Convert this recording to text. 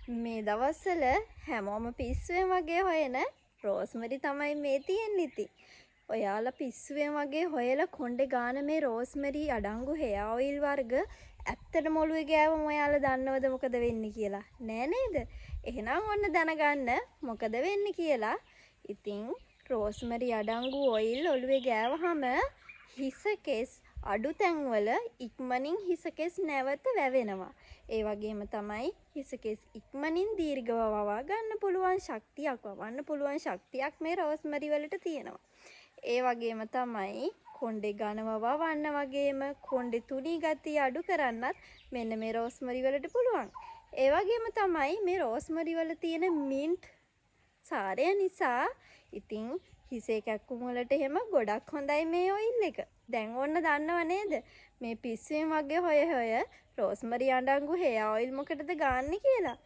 මේ දවස්වල හැමෝම පිස්සුවෙන් වගේ හොයන රෝස්මරි තමයි මේ තියෙන්නේ ඉතින්. ඔයාලා පිස්සුවෙන් වගේ හොයලා කොණ්ඩේ ගාන මේ රෝස්මරි අඩංගු හෙයා ඔයිල් වර්ග ඇත්තටම ඔළුවේ ගෑවම ඔයාලා දන්නවද මොකද වෙන්නේ කියලා? නෑ නේද? එහෙනම් ඔන්න දැනගන්න මොකද වෙන්නේ කියලා. ඉතින් රෝස්මරි අඩංගු ඔයිල් ඔළුවේ ගෑවහම හිසකෙස් අඩු තැන්වල ඉක්මනින් හිසකෙස් නැවත වැවෙනවා. ඒ වගේම තමයි හිසකෙස් ඉක්මනින් දීර්ඝව වවා ගන්න පුළුවන් ශක්තියක් වවන්න පුළුවන් ශක්තියක් මේ රෝස්මරි වලට තියෙනවා. ඒ වගේම තමයි කොණ්ඩේ ඝනව වවන්න වගේම කොණ්ඩේ තුනී ගතිය අඩු කරන්නත් මෙන්න මේ රෝස්මරි වලට පුළුවන්. ඒ වගේම තමයි මේ රෝස්මරි වල තියෙන මින්ට් සාරය නිසා ඉතින් හිසේ කැක්කුම් වලට එහෙම ගොඩක් හොඳයි මේ ඔයිල් එක. දැන් ඔන්න දන්නව නේද? මේ පිස්සුවෙන් වගේ හොය රෝස්මරි අඩංගු හෙයා ඔයිල් මොකටද ගන්න කියලා?